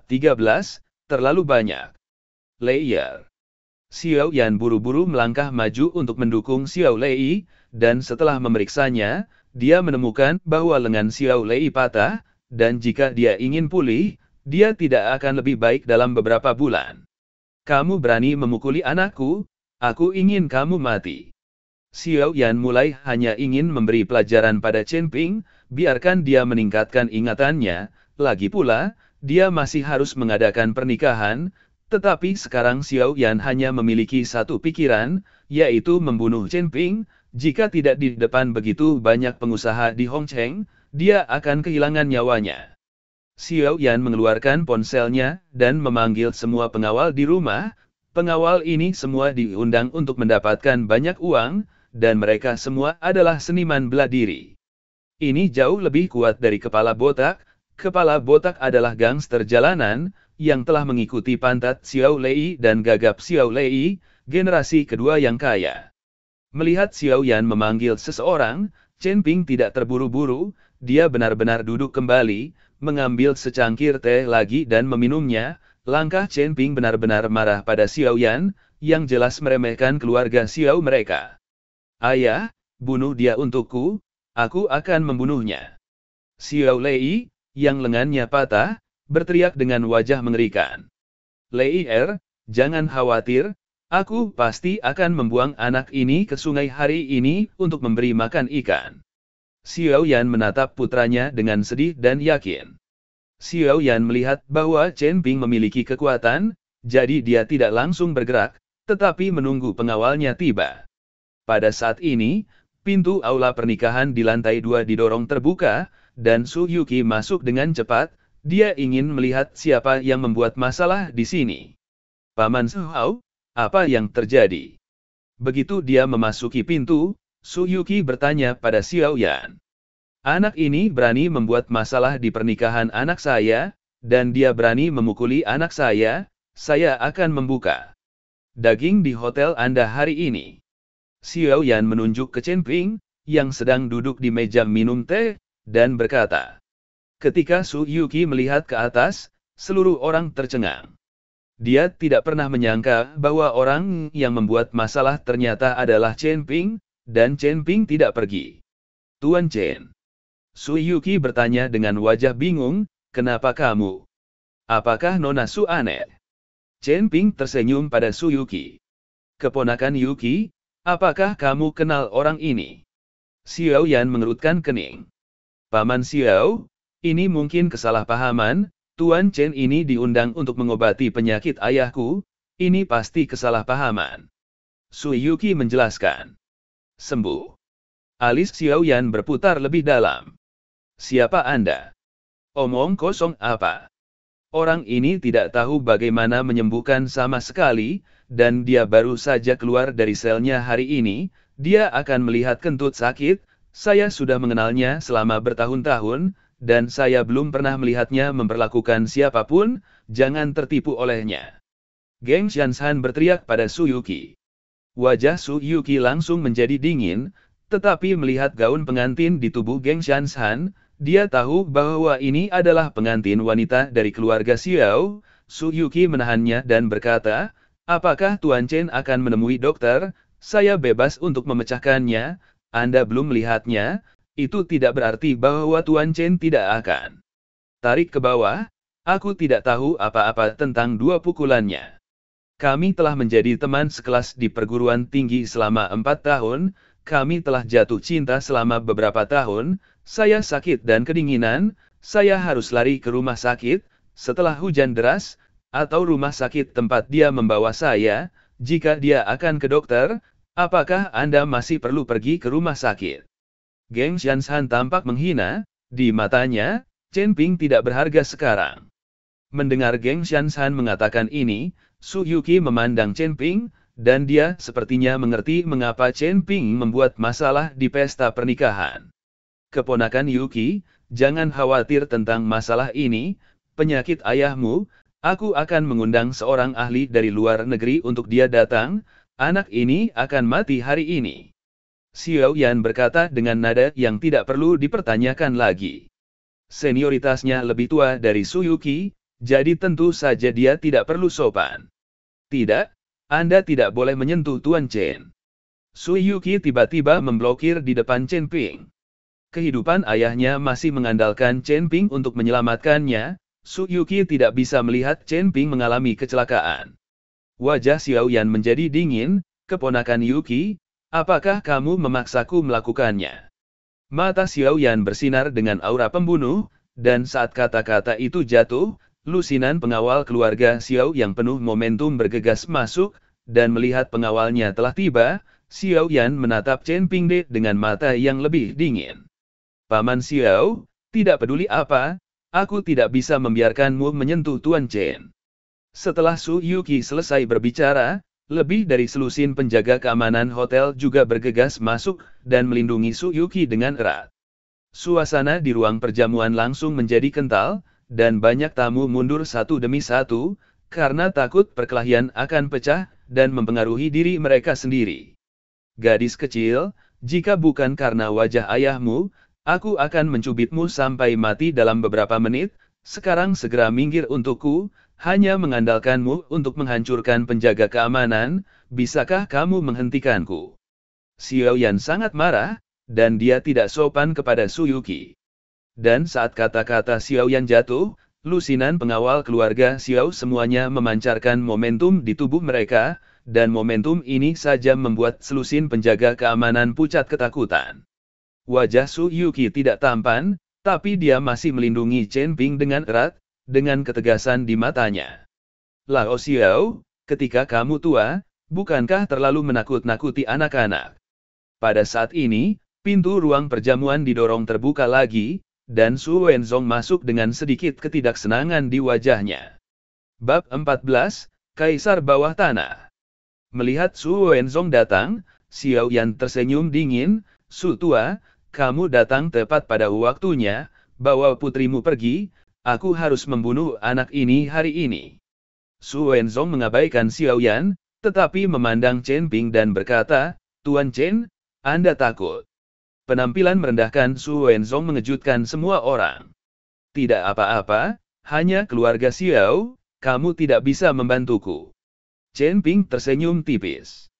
13. Terlalu banyak. Layer. Xiao Yan buru-buru melangkah maju untuk mendukung Xiao Lei, dan setelah memeriksanya, dia menemukan bahwa lengan Xiao Lei patah, dan jika dia ingin pulih, dia tidak akan lebih baik dalam beberapa bulan. Kamu berani memukuli anakku? Aku ingin kamu mati. Xiao Yan mulai hanya ingin memberi pelajaran pada Chen Ping, biarkan dia meningkatkan ingatannya, lagi pula, dia masih harus mengadakan pernikahan. Tetapi sekarang Xiao Yan hanya memiliki satu pikiran, yaitu membunuh Chen Ping. Jika tidak di depan begitu banyak pengusaha di Hongcheng, dia akan kehilangan nyawanya. Xiao Yan mengeluarkan ponselnya, dan memanggil semua pengawal di rumah. Pengawal ini semua diundang untuk mendapatkan banyak uang, dan mereka semua adalah seniman bela diri. Ini jauh lebih kuat dari kepala botak. Kepala botak adalah gangster jalanan, yang telah mengikuti pantat Xiao Lei dan gagap Xiao Lei, generasi kedua yang kaya. Melihat Xiao Yan memanggil seseorang, Chen Ping tidak terburu-buru, dia benar-benar duduk kembali, mengambil secangkir teh lagi dan meminumnya. Langkah Chen Ping benar-benar marah pada Xiao Yan, yang jelas meremehkan keluarga Xiao mereka. Ayah, bunuh dia untukku, aku akan membunuhnya. Xiao Lei, yang lengannya patah, berteriak dengan wajah mengerikan. Lei, jangan khawatir, aku pasti akan membuang anak ini ke sungai hari ini untuk memberi makan ikan. Xiao Yan menatap putranya dengan sedih dan yakin. Xiao Yan melihat bahwa Chen Ping memiliki kekuatan, jadi dia tidak langsung bergerak, tetapi menunggu pengawalnya tiba. Pada saat ini, pintu aula pernikahan di lantai 2 didorong terbuka, dan Su Yuqi masuk dengan cepat. Dia ingin melihat siapa yang membuat masalah di sini. Paman Su Hao, apa yang terjadi? Begitu dia memasuki pintu, Su Yuqi bertanya pada Xiao Yan. Anak ini berani membuat masalah di pernikahan anak saya, dan dia berani memukuli anak saya akan membuka daging di hotel Anda hari ini. Xiao Yan menunjuk ke Chen Ping, yang sedang duduk di meja minum teh, dan berkata. Ketika Su Yuqi melihat ke atas, seluruh orang tercengang. Dia tidak pernah menyangka bahwa orang yang membuat masalah ternyata adalah Chen Ping, dan Chen Ping tidak pergi. Tuan Chen. Su Yuqi bertanya dengan wajah bingung, kenapa kamu? Apakah Nona Su aneh? Chen Ping tersenyum pada Su Yuqi. Keponakan Yuqi, apakah kamu kenal orang ini? Xiao Yan mengerutkan kening. Paman Xiao, ini mungkin kesalahpahaman, Tuan Chen ini diundang untuk mengobati penyakit ayahku, ini pasti kesalahpahaman. Su Yuqi menjelaskan. Sembuh. Alis Xiao Yan berputar lebih dalam. Siapa Anda? Omong kosong apa? Orang ini tidak tahu bagaimana menyembuhkan sama sekali, dan dia baru saja keluar dari selnya hari ini, dia akan melihat kentut sakit, saya sudah mengenalnya selama bertahun-tahun, dan saya belum pernah melihatnya memperlakukan siapapun, jangan tertipu olehnya. Geng Xianshan berteriak pada Su Yuqi. Wajah Su Yuqi langsung menjadi dingin, tetapi melihat gaun pengantin di tubuh Geng Xianshan, dia tahu bahwa ini adalah pengantin wanita dari keluarga Xiao. Su Yuqi menahannya dan berkata, apakah Tuan Chen akan menemui dokter? Saya bebas untuk memecahkannya, Anda belum melihatnya. Itu tidak berarti bahwa Tuan Chen tidak akan tarik ke bawah, aku tidak tahu apa-apa tentang dua pukulannya. Kami telah menjadi teman sekelas di perguruan tinggi selama 4 tahun, kami telah jatuh cinta selama beberapa tahun, saya sakit dan kedinginan, saya harus lari ke rumah sakit, setelah hujan deras, atau rumah sakit tempat dia membawa saya, jika dia akan ke dokter, apakah Anda masih perlu pergi ke rumah sakit? Geng Xianshan tampak menghina, di matanya, Chen Ping tidak berharga sekarang. Mendengar Geng Xianshan mengatakan ini, Su Yuqi memandang Chen Ping, dan dia sepertinya mengerti mengapa Chen Ping membuat masalah di pesta pernikahan. Keponakan Yuqi, jangan khawatir tentang masalah ini, penyakit ayahmu, aku akan mengundang seorang ahli dari luar negeri untuk dia datang, anak ini akan mati hari ini. Xiao Yan berkata dengan nada yang tidak perlu dipertanyakan lagi. Senioritasnya lebih tua dari Su Yuqi, Jadi tentu saja dia tidak perlu sopan. Tidak, Anda tidak boleh menyentuh Tuan Chen. Su Yuqi tiba-tiba memblokir di depan Chen Ping. Kehidupan ayahnya masih mengandalkan Chen Ping untuk menyelamatkannya. Su Yuqi tidak bisa melihat Chen Ping mengalami kecelakaan. Wajah Xiao Yan menjadi dingin. Keponakan Yuqi, apakah kamu memaksaku melakukannya? Mata Xiao Yan bersinar dengan aura pembunuh, dan saat kata-kata itu jatuh, lusinan pengawal keluarga Xiao yang penuh momentum bergegas masuk, dan melihat pengawalnya telah tiba, Xiao Yan menatap Chen Pingde dengan mata yang lebih dingin. Paman Xiao, tidak peduli apa, aku tidak bisa membiarkanmu menyentuh Tuan Chen. Setelah Su Yuqi selesai berbicara, lebih dari selusin penjaga keamanan hotel juga bergegas masuk dan melindungi Su Yuqi dengan erat. Suasana di ruang perjamuan langsung menjadi kental, dan banyak tamu mundur satu demi satu, karena takut perkelahian akan pecah dan mempengaruhi diri mereka sendiri. Gadis kecil, jika bukan karena wajah ayahmu, aku akan mencubitmu sampai mati dalam beberapa menit. Sekarang segera minggir untukku, hanya mengandalkanmu untuk menghancurkan penjaga keamanan, bisakah kamu menghentikanku? Xiao Yan sangat marah, dan dia tidak sopan kepada Su Yuqi. Dan saat kata-kata Xiao Yan jatuh, lusinan pengawal keluarga Xiao semuanya memancarkan momentum di tubuh mereka, dan momentum ini saja membuat selusin penjaga keamanan pucat ketakutan. Wajah Su Yuqi tidak tampan, tapi dia masih melindungi Chen Ping dengan erat, dengan ketegasan di matanya. Lao Xiao, ketika kamu tua, bukankah terlalu menakut-nakuti anak-anak? Pada saat ini, pintu ruang perjamuan didorong terbuka lagi, dan Su Wenzong masuk dengan sedikit ketidaksenangan di wajahnya. Bab 14, Kaisar Bawah Tanah. Melihat Su Wenzong datang, Xiao Yan tersenyum dingin. Su tua, kamu datang tepat pada waktunya, bawa putrimu pergi, aku harus membunuh anak ini hari ini. Su Wenzong mengabaikan Xiao Yan, tetapi memandang Chen Ping dan berkata, Tuan Chen, Anda takut. Penampilan merendahkan Su Wenzong mengejutkan semua orang. Tidak apa-apa, hanya keluarga Xiao, kamu tidak bisa membantuku. Chen Ping tersenyum tipis.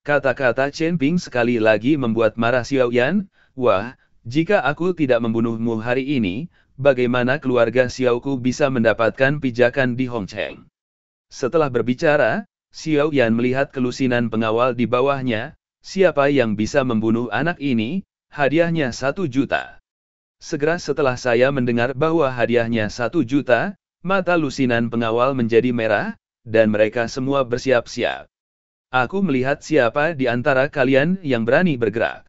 Kata-kata Chen Ping sekali lagi membuat marah Xiao Yan. Wah, jika aku tidak membunuhmu hari ini, bagaimana keluarga Xiaoku bisa mendapatkan pijakan di Hongcheng? Setelah berbicara, Xiao Yan melihat kelusinan pengawal di bawahnya. Siapa yang bisa membunuh anak ini? Hadiahnya 1 juta. Segera setelah saya mendengar bahwa hadiahnya 1 juta, mata lusinan pengawal menjadi merah, dan mereka semua bersiap-siap. Aku melihat siapa di antara kalian yang berani bergerak.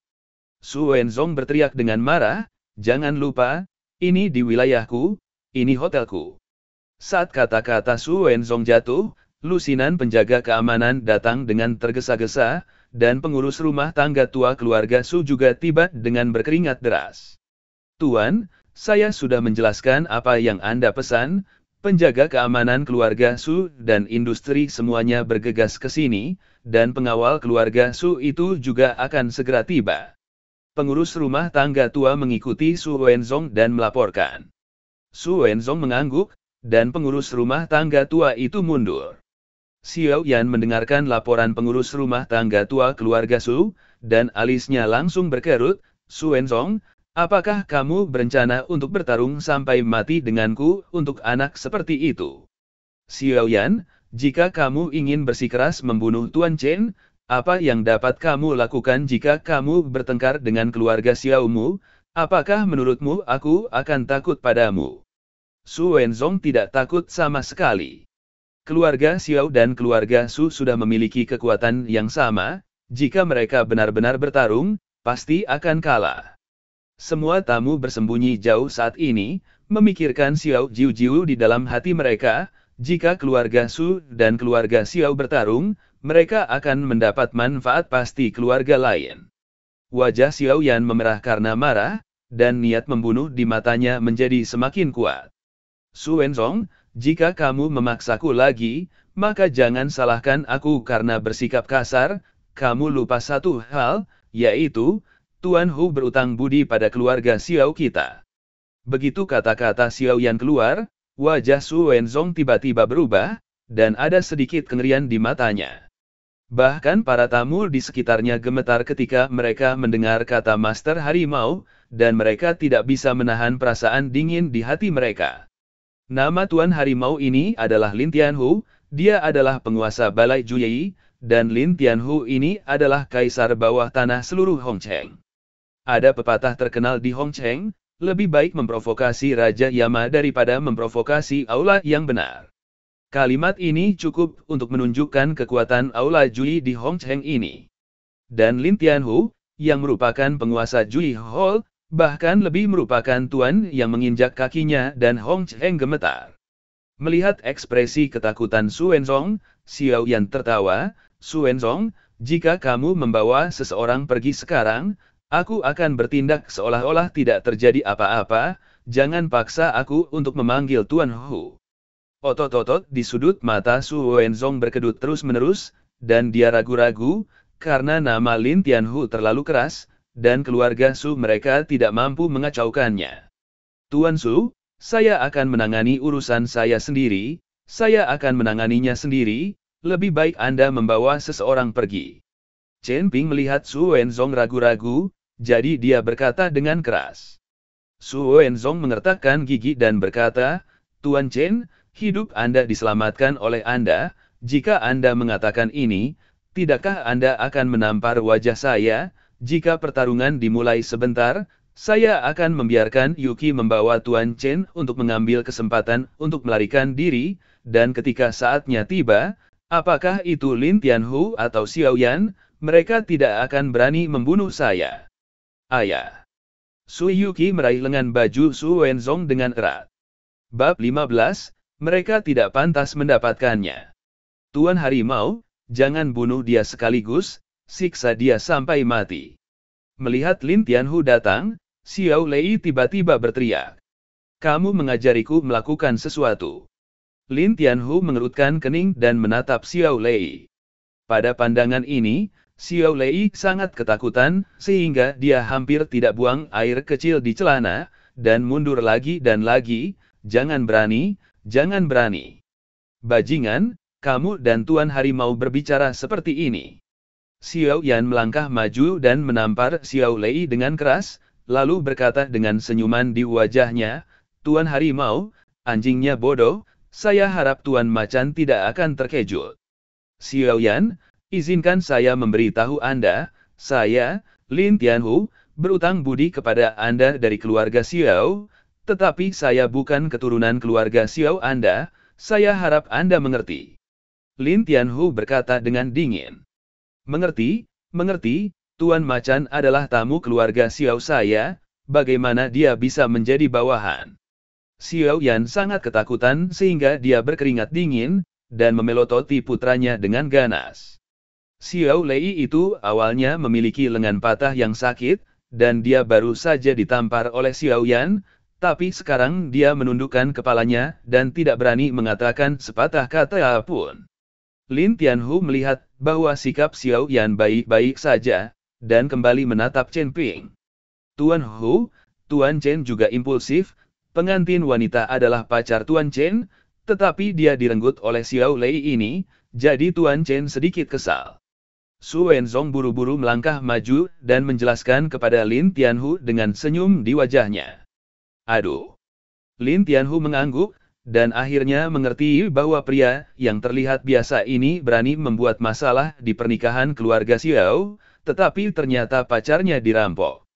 Su Wenzong berteriak dengan marah, jangan lupa, ini di wilayahku, ini hotelku. Saat kata-kata Su Wenzong jatuh, lusinan penjaga keamanan datang dengan tergesa-gesa, dan pengurus rumah tangga tua keluarga Su juga tiba dengan berkeringat deras. Tuan, saya sudah menjelaskan apa yang Anda pesan, penjaga keamanan keluarga Su dan industri semuanya bergegas ke sini, dan pengawal keluarga Su itu juga akan segera tiba. Pengurus rumah tangga tua mengikuti Su Wenzong dan melaporkan. Su Wenzong mengangguk, dan pengurus rumah tangga tua itu mundur. Xiao Yan mendengarkan laporan pengurus rumah tangga tua keluarga Su, dan alisnya langsung berkerut. Su Wenzong, apakah kamu berencana untuk bertarung sampai mati denganku untuk anak seperti itu? Xiao Yan, jika kamu ingin bersikeras membunuh Tuan Chen, apa yang dapat kamu lakukan jika kamu bertengkar dengan keluarga Xiaomu? Apakah menurutmu aku akan takut padamu? Su Wenzong tidak takut sama sekali. Keluarga Xiao dan keluarga Su sudah memiliki kekuatan yang sama, jika mereka benar-benar bertarung, pasti akan kalah. Semua tamu bersembunyi jauh saat ini, memikirkan Xiao Jiu-Jiu di dalam hati mereka. Jika keluarga Su dan keluarga Xiao bertarung, mereka akan mendapat manfaat pasti keluarga lain. Wajah Xiao Yan memerah karena marah, dan niat membunuh di matanya menjadi semakin kuat. Su Wenzong, jika kamu memaksaku lagi, maka jangan salahkan aku karena bersikap kasar. Kamu lupa satu hal, yaitu, Tuan Hu berutang budi pada keluarga Xiao kita. Begitu kata-kata Xiao Yan keluar, Wajah Su Wenzong tiba-tiba berubah, dan ada sedikit kengerian di matanya. Bahkan para tamu di sekitarnya gemetar ketika mereka mendengar kata Master Harimau, dan mereka tidak bisa menahan perasaan dingin di hati mereka. Nama Tuan Harimau ini adalah Lin Tianhu, dia adalah penguasa Balai Juyi, dan Lin Tianhu ini adalah kaisar bawah tanah seluruh Hongcheng. Ada pepatah terkenal di Hongcheng, lebih baik memprovokasi Raja Yama daripada memprovokasi Aula yang benar. Kalimat ini cukup untuk menunjukkan kekuatan Aula Juyi di Hongcheng ini. Dan Lin Tianhu, yang merupakan penguasa Juyi Hall, bahkan lebih merupakan tuan yang menginjak kakinya dan Hongcheng gemetar. Melihat ekspresi ketakutan Su Wenzong, Xiao Yan tertawa, Su Wenzong, jika kamu membawa seseorang pergi sekarang, aku akan bertindak seolah-olah tidak terjadi apa-apa, jangan paksa aku untuk memanggil Tuan Hu. Otot-otot di sudut mata Su Wenzong berkedut terus-menerus, dan dia ragu-ragu, karena nama Lin Tianhu terlalu keras, dan keluarga Su mereka tidak mampu mengacaukannya. Tuan Su, saya akan menangani urusan saya sendiri, saya akan menanganinya sendiri, lebih baik Anda membawa seseorang pergi. Chen Ping melihat Su Wenzong ragu-ragu, jadi dia berkata dengan keras. Su Wenzong mengertakkan gigi dan berkata, Tuan Chen, hidup Anda diselamatkan oleh Anda, jika Anda mengatakan ini, tidakkah Anda akan menampar wajah saya? Jika pertarungan dimulai sebentar, saya akan membiarkan Yuki membawa Tuan Chen untuk mengambil kesempatan untuk melarikan diri, dan ketika saatnya tiba, apakah itu Lin Tianhu atau Xiao Yan, mereka tidak akan berani membunuh saya. Ayah. Su Yuki meraih lengan baju Su Wenzong dengan erat. Bab 15, mereka tidak pantas mendapatkannya. Tuan Harimau, jangan bunuh dia sekaligus, siksa dia sampai mati. Melihat Lin Tianhu datang, Xiao Lei tiba-tiba berteriak. Kamu mengajariku melakukan sesuatu. Lin Tianhu mengerutkan kening dan menatap Xiao Lei. Pada pandangan ini, Xiao Lei sangat ketakutan, sehingga dia hampir tidak buang air kecil di celana, dan mundur lagi dan lagi, jangan berani, jangan berani. Bajingan, kamu dan Tuan Harimau berbicara seperti ini. Xiao Yan melangkah maju dan menampar Xiao Lei dengan keras, lalu berkata dengan senyuman di wajahnya, Tuan Harimau, anjingnya bodoh, saya harap Tuan Macan tidak akan terkejut. Xiao Yan, izinkan saya memberitahu Anda, saya, Lin Tianhu, berutang budi kepada Anda dari keluarga Xiao, tetapi saya bukan keturunan keluarga Xiao Anda, saya harap Anda mengerti. Lin Tianhu berkata dengan dingin. Mengerti, mengerti, Tuan Macan adalah tamu keluarga Xiao saya, bagaimana dia bisa menjadi bawahan? Xiao Yan sangat ketakutan sehingga dia berkeringat dingin, dan memelototi putranya dengan ganas. Xiao Lei itu awalnya memiliki lengan patah yang sakit, dan dia baru saja ditampar oleh Xiao Yan, tapi sekarang dia menundukkan kepalanya dan tidak berani mengatakan sepatah kata pun. Lin Tianhu melihat bahwa sikap Xiao Yan baik-baik saja, dan kembali menatap Chen Ping. Tuan Hu, Tuan Chen juga impulsif, pengantin wanita adalah pacar Tuan Chen, tetapi dia direnggut oleh Xiao Lei ini, jadi Tuan Chen sedikit kesal. Su Wenzong buru-buru melangkah maju dan menjelaskan kepada Lin Tianhu dengan senyum di wajahnya. Aduh. Lin Tianhu mengangguk, dan akhirnya mengerti bahwa pria yang terlihat biasa ini berani membuat masalah di pernikahan keluarga Xiao, tetapi ternyata pacarnya dirampok.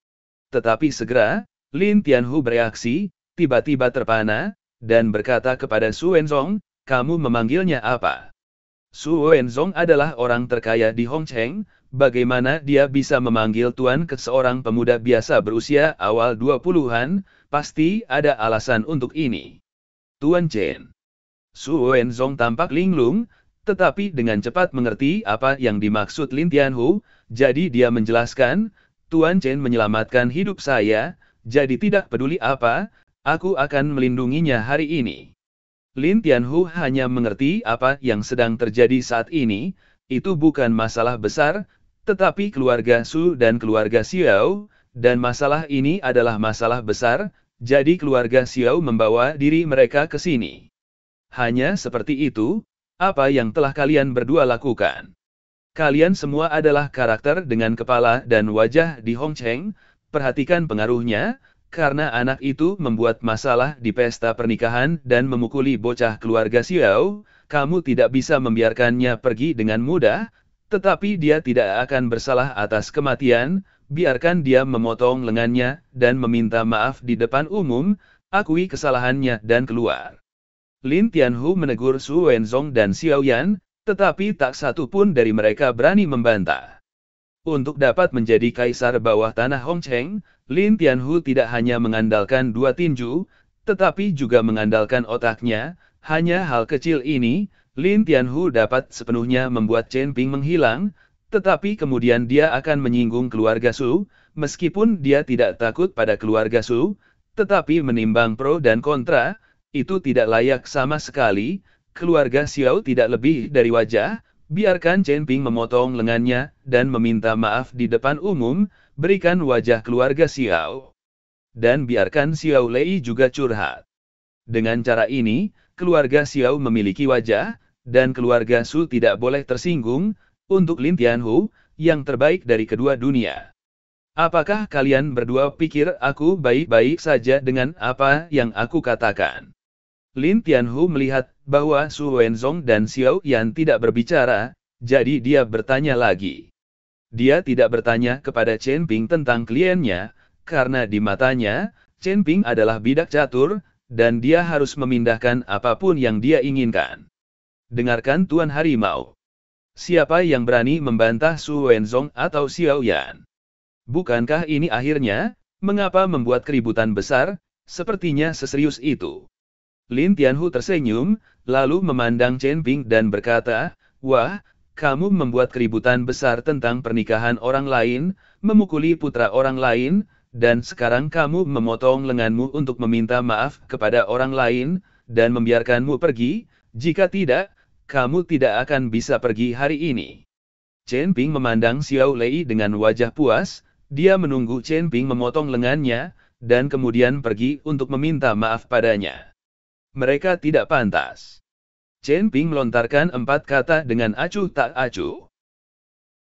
Tetapi segera, Lin Tianhu bereaksi, tiba-tiba terpana, dan berkata kepada Su Wenzong, kamu memanggilnya apa? Su Wenzong adalah orang terkaya di Hongcheng, bagaimana dia bisa memanggil tuan ke seorang pemuda biasa berusia awal 20-an, pasti ada alasan untuk ini. Tuan Chen. Su Wenzong tampak linglung, tetapi dengan cepat mengerti apa yang dimaksud Lin Tianhu, jadi dia menjelaskan, Tuan Chen menyelamatkan hidup saya, jadi tidak peduli apa, aku akan melindunginya hari ini. Lin Tianhu hanya mengerti apa yang sedang terjadi saat ini, itu bukan masalah besar, tetapi keluarga Su dan keluarga Xiao, dan masalah ini adalah masalah besar, jadi keluarga Xiao membawa diri mereka ke sini. Hanya seperti itu, apa yang telah kalian berdua lakukan? Kalian semua adalah karakter dengan kepala dan wajah di Hongcheng, perhatikan pengaruhnya, karena anak itu membuat masalah di pesta pernikahan dan memukuli bocah keluarga Xiao, kamu tidak bisa membiarkannya pergi dengan mudah, tetapi dia tidak akan bersalah atas kematian, biarkan dia memotong lengannya dan meminta maaf di depan umum, akui kesalahannya dan keluar. Lin Tianhu menegur Su Wenzong dan Xiao Yan, tetapi tak satu pun dari mereka berani membantah. Untuk dapat menjadi kaisar bawah tanah Hongcheng, Lin Tianhu tidak hanya mengandalkan dua tinju, tetapi juga mengandalkan otaknya. Hanya hal kecil ini, Lin Tianhu dapat sepenuhnya membuat Chen Ping menghilang, tetapi kemudian dia akan menyinggung keluarga Su, meskipun dia tidak takut pada keluarga Su, tetapi menimbang pro dan kontra, itu tidak layak sama sekali. Keluarga Xiao tidak lebih dari wajah, biarkan Chen Ping memotong lengannya dan meminta maaf di depan umum, berikan wajah keluarga Xiao. Dan biarkan Xiao Lei juga curhat. Dengan cara ini, keluarga Xiao memiliki wajah, dan keluarga Su tidak boleh tersinggung, untuk Lin Tianhu, yang terbaik dari kedua dunia. Apakah kalian berdua pikir aku baik-baik saja dengan apa yang aku katakan? Lin Tianhu melihat bahwa Su Wenzong dan Xiao Yan tidak berbicara, jadi dia bertanya lagi. Dia tidak bertanya kepada Chen Ping tentang kliennya, karena di matanya, Chen Ping adalah bidak catur, dan dia harus memindahkan apapun yang dia inginkan. Dengarkan Tuan Harimau. Siapa yang berani membantah Su Wenzong atau Xiao Yan? Bukankah ini akhirnya? Mengapa membuat keributan besar? Sepertinya seserius itu. Lin Tianhu tersenyum, lalu memandang Chen Ping dan berkata, "Wah, kamu membuat keributan besar tentang pernikahan orang lain, memukuli putra orang lain, dan sekarang kamu memotong lenganmu untuk meminta maaf kepada orang lain, dan membiarkanmu pergi, jika tidak, kamu tidak akan bisa pergi hari ini." Chen Ping memandang Xiao Lei dengan wajah puas, dia menunggu Chen Ping memotong lengannya, dan kemudian pergi untuk meminta maaf padanya. Mereka tidak pantas. Chen Ping melontarkan 4 kata dengan acuh tak acuh.